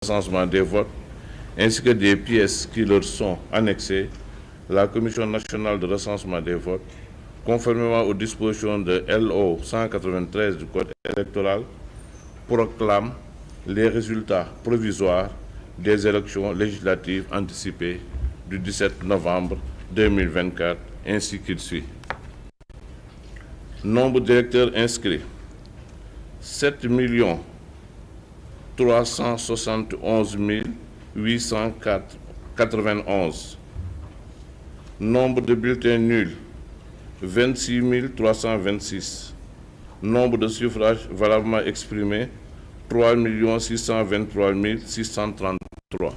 recensement des votes, ainsi que des pièces qui leur sont annexées, la Commission nationale de recensement des votes, conformément aux dispositions de LO 193 du Code électoral, proclame les résultats provisoires des élections législatives anticipées du 17 novembre 2024, ainsi qu'il suit. Nombre d'électeurs inscrits, 7 371 891. Nombre de bulletins nuls, 26 326. Nombre de suffrages valablement exprimés, 3 623 633.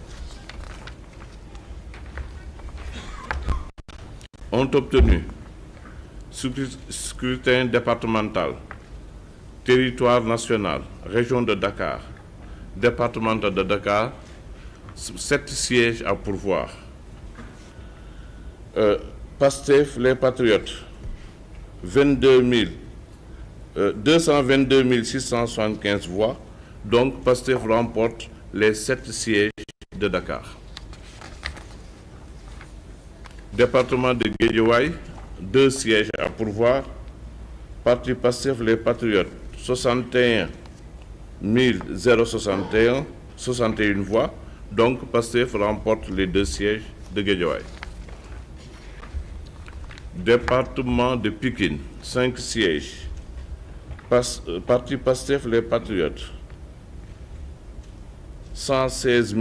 Ont obtenu scrutin départemental, territoire national, région de Dakar, départemental de Dakar, 7 sièges à pourvoir. Pastef les Patriotes, 222 675 voix. Donc Pastef remporte les 7 sièges de Dakar. Département de Guédiawaye, 2 sièges à pourvoir. Parti Pastef les Patriotes, 61 061 voix. Donc Pastef remporte les 2 sièges de Guédiawaye. Département de Pikine, 5 sièges. Parti Pastef les Patriotes, 116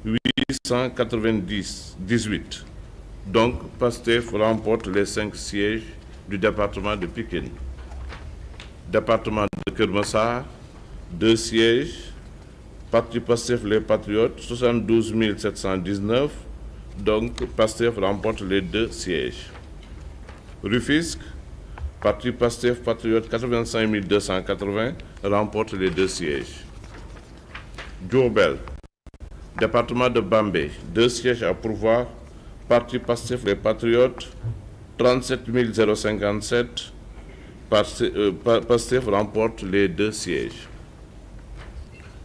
898. Donc Pastef remporte les 5 sièges du département de Pikine. Département de Keur Massar, 2 sièges. Parti Pastef les Patriotes, 72 719. Donc Pastef remporte les 2 sièges. Rufisque, Parti Pastef Patriote, 85 280, remporte les 2 sièges. Diourbel, département de Bambey, 2 sièges à pourvoir. Parti Pastef les Patriotes, 37 057. Pastef remporte les 2 sièges.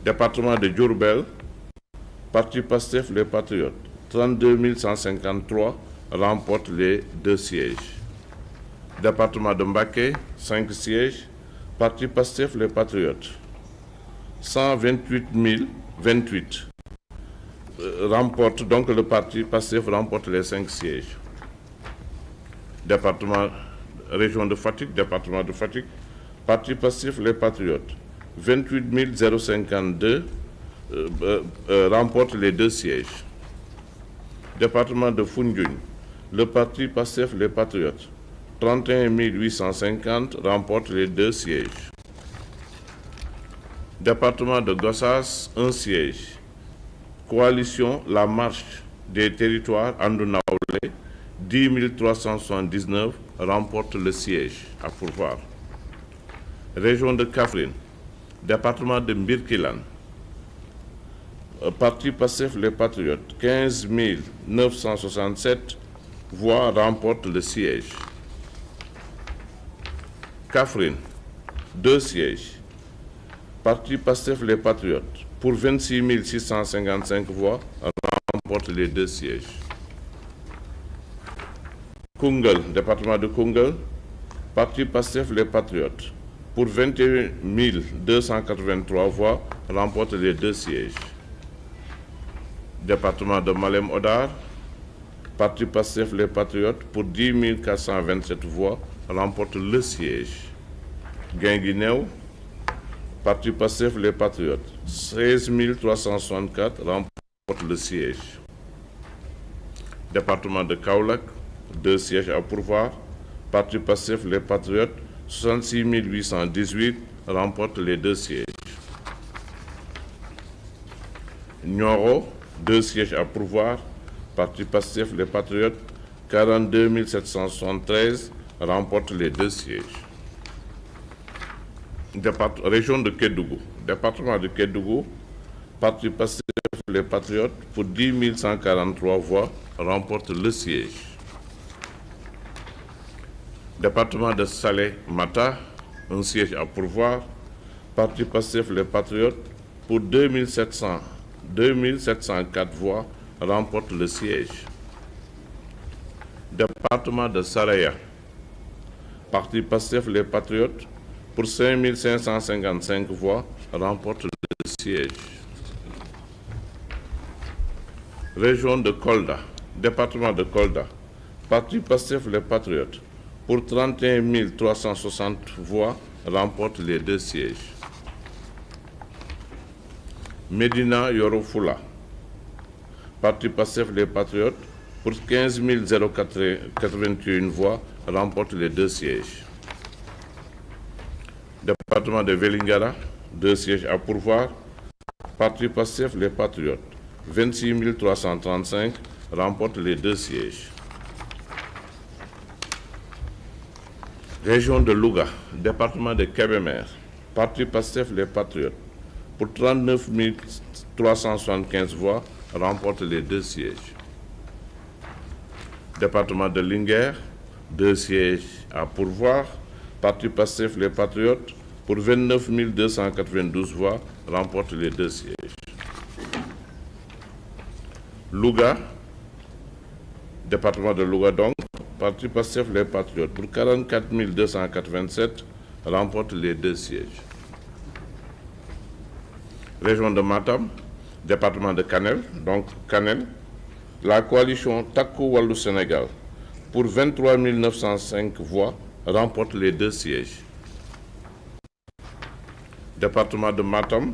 Département de Diourbel, Parti Pastef les Patriotes, 32 153, remporte les 2 sièges. Département de Mbacké, 5 sièges. Parti Pastef les Patriotes, 128 028. Remporte donc le parti Pastef remporte les 5 sièges. Région de Fatick, département de Fatick, Parti Pastef les Patriotes, 28 052, remporte les 2 sièges. Département de Foundiougne, le Parti Pastef les Patriotes, 31 850, remporte les 2 sièges. Département de Gossas, 1 siège. Coalition La Marche des Territoires Andu Nawlé, 10 379, remporte le siège à pourvoir. Région de Kaffrine, département de Birkelane, Parti Pastef les Patriotes, 15 967 voix, remporte le siège. Kaffrine, 2 sièges. Parti Pastef les Patriotes, pour 26 655 voix, remporte les 2 sièges. Koungheul, département de Koungheul, Parti Pastef les Patriotes, pour 21 283 voix, remporte les 2 sièges. Département de Malem Hodar, Parti Pastef les Patriotes, pour 10 427 voix, remporte le siège. Guinguinéo, Parti Pastef les Patriotes, 16 364, remporte le siège. Département de Kaolack, 2 sièges à pourvoir. Parti Pastef les Patriotes, 66 818, remporte les 2 sièges. Nioro, 2 sièges à pourvoir. Parti Pastef les Patriotes, 42 773, remporte les 2 sièges. Région de Kédougou, département de Kédougou, Parti Pastef les Patriotes, pour 10 143 voix, remporte le siège. Département de Salé-Mata, 1 siège à pourvoir. Parti Pastef les Patriotes, pour 2700 2704 voix, remporte le siège. Département de Saraya, Parti Pastef Les Patriotes, pour 5555 voix, remporte le siège. Région de Kolda, département de Kolda, Parti Pastef Les Patriotes, pour 31 360 voix, remporte les 2 sièges. Médina Yoro Fula, Parti Pastef Les Patriotes, pour 15 081 voix, remporte les 2 sièges. Département de Vélingara, 2 sièges à pourvoir. Parti Pastef Les Patriotes, 26 335, remporte les 2 sièges. Région de Louga, département de Kébémer, Parti Pastef Les Patriotes, pour 39 375 voix, remporte les 2 sièges. Département de Linguère, 2 sièges à pourvoir. Parti Pastef Les Patriotes, pour 29 292 voix, remporte les 2 sièges. Louga, département de Louga donc, Parti Pastef Les Patriotes, pour 44 287, remporte les 2 sièges. Région de Matam, département de Kanel, donc Kanel, la coalition Takku Wallu Sénégal, pour 23 905 voix, remporte les 2 sièges. Département de Matam,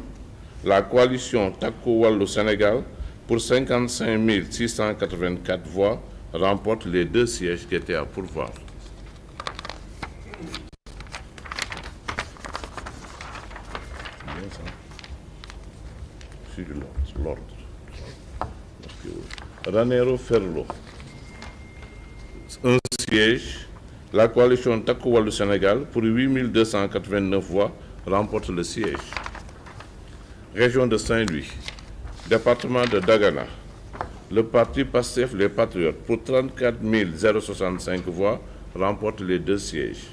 la coalition Takku Wallu Sénégal, pour 55 684 voix, remporte les 2 sièges qui étaient à pourvoir. Sur l'ordre. Ranero Ferlo, un siège. La coalition Takku Wallu Sénégal, pour 8 289 voix, remporte le siège. Région de Saint-Louis, département de Dagana, le Parti Pastef Les Patriotes, pour 34 065 voix, remporte les 2 sièges.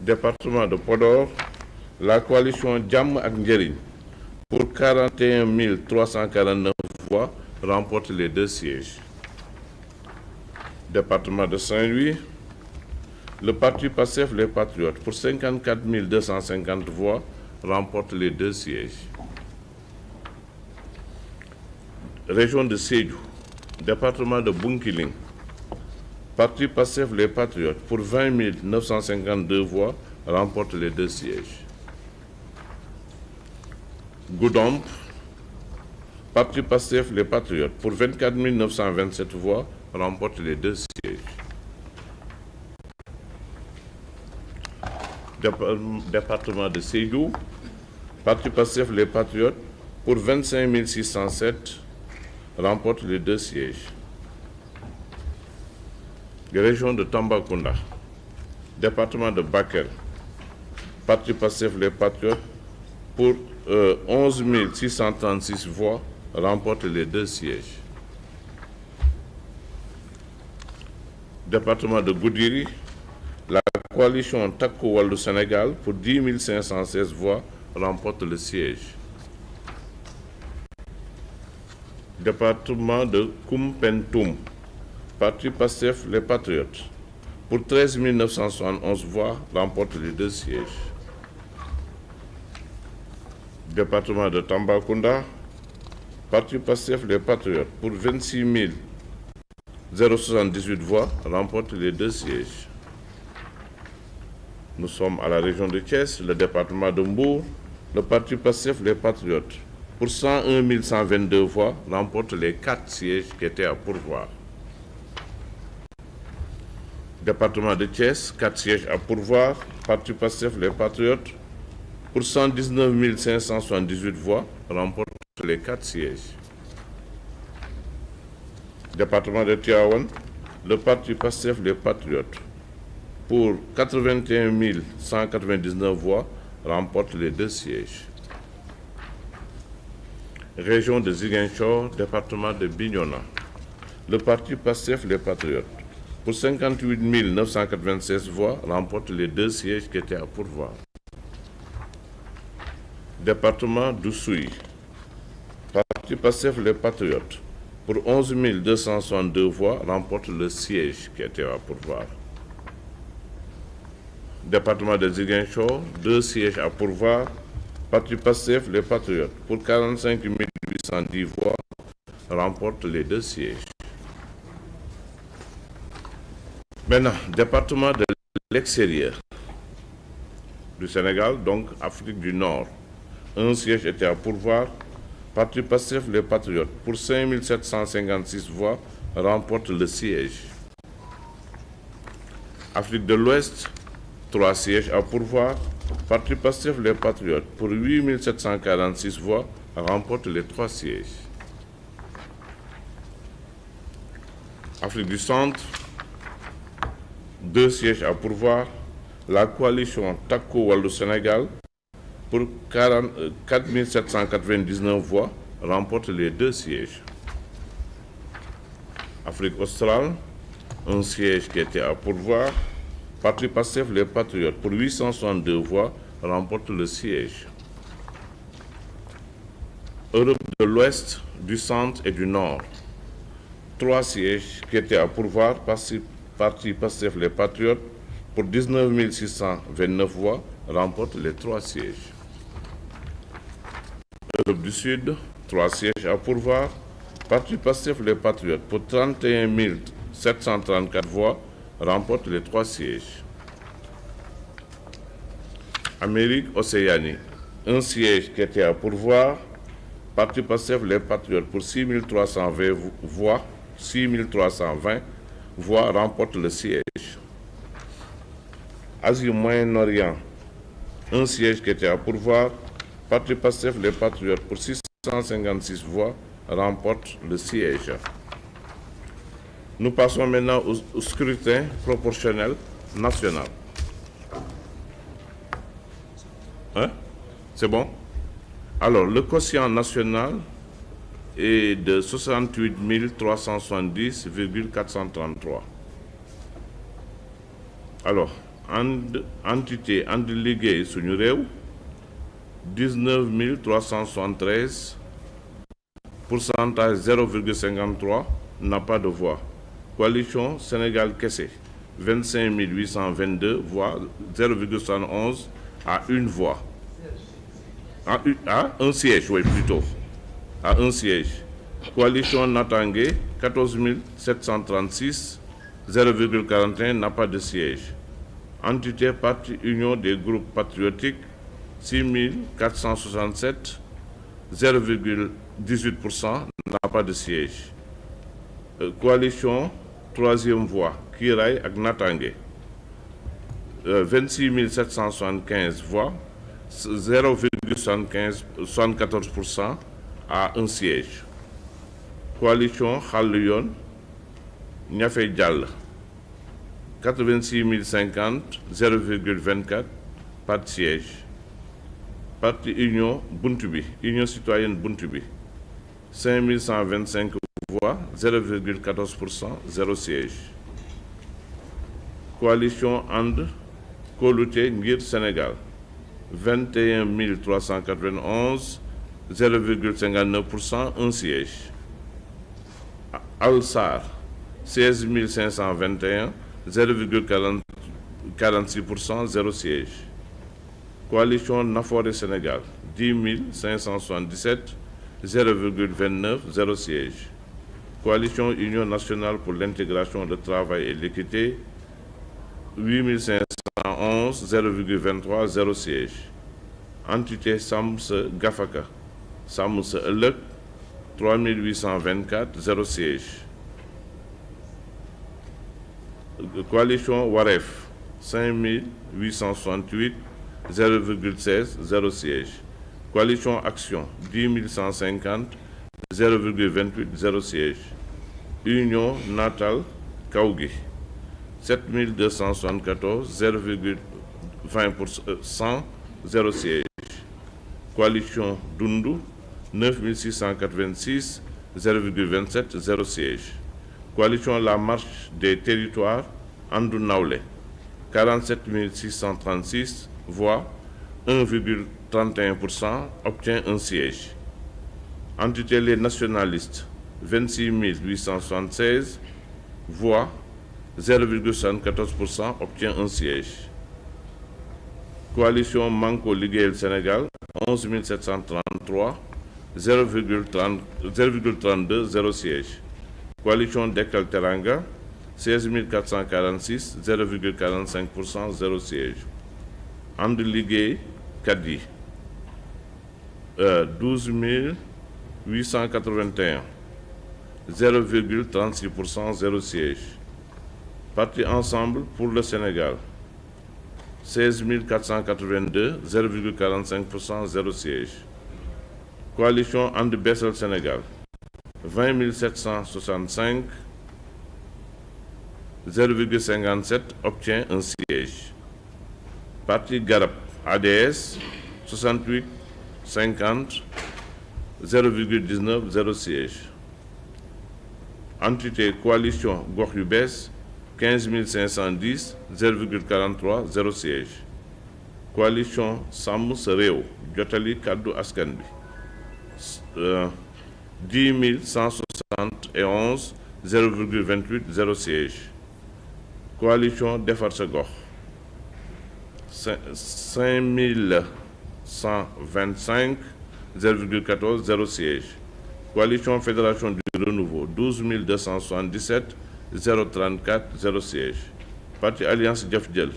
Département de Podor, la coalition Jam ak Njeriñ, pour 41 349 voix, remporte les 2 sièges. Département de Saint-Louis, le Parti Pastef Les Patriotes, pour 54 250 voix, remporte les 2 sièges. Région de Sédhiou, département de Bunkiling, Parti Pastef Les Patriotes, pour 20 952 voix, remporte les 2 sièges. Goudomp, Parti Pastef Les Patriotes, pour 24 927 voix, remporte les 2 sièges. Département de Sédhiou, Parti Pastef Les Patriotes, pour 25 607, remporte les 2 sièges. Région de Tambacounda, département de Bakel, Parti Pastef Les Patriotes, pour 11 636 voix, remporte les 2 sièges. Département de Goudiri, la coalition Takku Wallu Sénégal, pour 10 516 voix, remporte le siège. Département de Koumpentoum, Parti Pastef Les Patriotes, pour 13 971 voix, remporte les 2 sièges. Département de Tambacounda, Parti Pastef Les Patriotes, pour 26 078 voix, remporte les 2 sièges. Nous sommes à la région de Thiès, le département de Mbour, le Parti Pastef Les Patriotes, pour 101 122 voix, remporte les 4 sièges qui étaient à pourvoir. Département de Thiès, 4 sièges à pourvoir, Parti Pastef Les Patriotes, pour 119 578 voix, remporte les 4 sièges. Département de Tivaouane, le Parti Pastef Les Patriotes, pour 81 199 voix, remporte les 2 sièges. Région de Ziguinchor, département de Bignona, le Parti Pastef Les Patriotes, pour 58 996 voix, remporte les 2 sièges qui étaient à pourvoir. Département d'Oussouye, Parti Pastef les Patriotes, pour 11 262 voix, remporte le siège qui était à pourvoir. Département de Ziguinchor, 2 sièges à pourvoir. Parti Pastef les Patriotes, pour 45 810 voix, remporte les 2 sièges. Maintenant, département de l'extérieur du Sénégal, donc Afrique du Nord. 1 siège était à pourvoir. Parti Pastef les Patriotes, pour 5 756 voix, remporte le siège. Afrique de l'Ouest, 3 sièges à pourvoir. Parti Pastef les Patriotes, pour 8 746 voix, remporte les 3 sièges. Afrique du Centre, 2 sièges à pourvoir. La coalition Takku Wallu Sénégal, pour 4 799 voix, remporte les 2 sièges. Afrique australe, 1 siège qui était à pourvoir. Parti Pastef les Patriotes, pour 862 voix, remporte le siège. Europe de l'Ouest, du Centre et du Nord, 3 sièges qui étaient à pourvoir. Parti Pastef les Patriotes, pour 19 629 voix, remporte les 3 sièges. Europe du Sud, 3 sièges à pourvoir. Parti Pastef les Patriotes, pour 31 734 voix, remporte les 3 sièges. Amérique Océanie, 1 siège qui était à pourvoir. Parti Pastef les Patriotes, pour 6 320 voix, remporte le siège. Asie Moyen-Orient, 1 siège qui était à pourvoir. Parti Pastef les Patriotes, pour 656 voix, remporte le siège. Nous passons maintenant au scrutin proportionnel national. Hein? C'est bon? Alors, le quotient national est de 68 370,433. Alors, entité and liggéey suñu réew, 19 373, pourcentage 0,53, n'a pas de voix. Coalition Sénégal Kessé, 25 822 voix, 0,71 à 1 voix. À 1 siège, oui, plutôt. À 1 siège. Coalition Natangé, 14 736, 0,41 n'a pas de siège. Entité Parti Union des groupes patriotiques, 6 467, 0,18% n'a pas de siège. Coalition Troisième Voie, Kiraay ak Natangé, 26 775 voix, 0,74% à 1 siège. Coalition Xàllu Yoon, Ñafe Jàll, 86 050, 0,24, pas de siège. Parti Union Buntubi, Union citoyenne Buntubi, 5 125 voix, 0,14%, 0 siège. Coalition And Kóolute Ngir Sénégal, 21 391, 0,59%, 1 siège. Al-Sar, 16 521, 0,46%, 0 siège. Coalition Nafoore Sénégal, 10 577, 0,29, 0 siège. Coalition Union nationale pour l'intégration, le travail et l'équité, 8 511, 0,23, 0 siège. Entité Sàmm Sa Gafaka, Sàmm Sa Ëllëg, 3 824, 0 siège. Coalition Wareef, 5 868, 0,16, 0 siège. Coalition Action, 10 150, 0,28, 0 siège. Union Natal Kaogi, 7 274, 0,20%, 0 siège. Coalition Dundu, 9 686, 0,27, 0 siège. Coalition La Marche des Territoires, Andu Nawlé, 47 636 voix, 1,31%, obtient un siège. Entité Les Nationalistes, 26 876 voix, 0,74% obtient un siège. Coalition Manko Liggéeyal Sénégal, 11 733, 0,32, 0 siège. Coalition Dekkal Teranga, 16 446, 0,45%, 0 siège. And Liggéey Kadi, 12 881, 0,36%, 0 siège. Parti Ensemble pour le Sénégal, 16 482, 0,45%, 0 siège. Coalition And Bessel Sénégal, 20 765, 0,57 obtient un siège. Parti Garab ADS, 68 50, 0,19, 0 siège. Entité Coalition Gox Yu Bees, 15 510, 0,43, 0 siège. Coalition Sàmm Sa Réew Jottali Kàddu Askan Bi, 10 171, 0,28, 0 siège. Coalition Defar Sa Gox, 5 125, 0,14, 0 siège. Coalition Fédération du Renouveau, 12 277, 0,34, 0 siège. Parti Alliance Jëf Jël,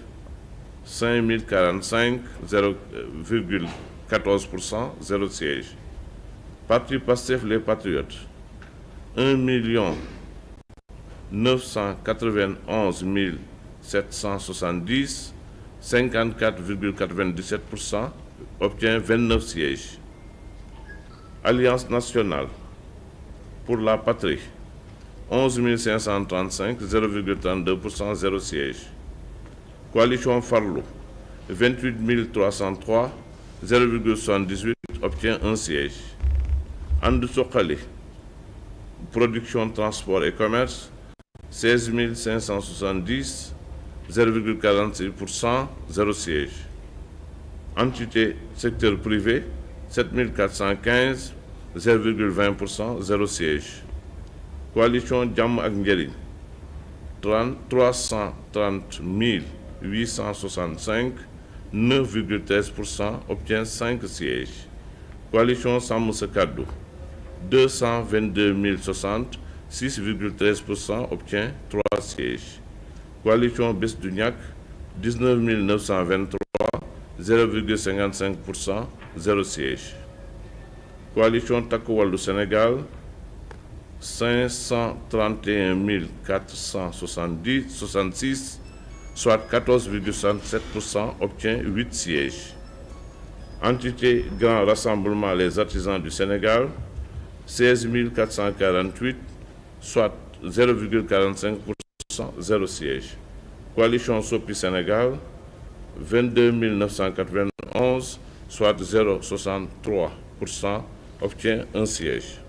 5 045, 0,14%, 0 siège. Parti Pastef Les Patriotes, 1 991 770, 54,97%, obtient 29 sièges. Alliance nationale pour la patrie, 11 535, 0,32%, 0 siège. Coalition Farlou, 28 303, 0,78, obtient un siège. And Suxali, production, transport et commerce, 16 570, 0,46%, 0 siège. Entité secteur privé, 7 415, 0,20%, 0 siège. Coalition Jàmm ak Njariñ, 330 865, 9,13%, obtient 5 sièges. Coalition Sàmm Sa Kàddu, 222 060, 6,13%, obtient 3 sièges. Coalition Bës Du Ñakk, 19 923, 0,55%, 0 siège. Coalition Takku Wallu Sénégal, 531 466, soit 14,67%, obtient 8 sièges. Entité Grand Rassemblement Les Artisans du Sénégal, 16 448, soit 0,45%, 0 siège. Coalition Sopi Sénégal, 22 991, soit 0,63%, obtient un siège.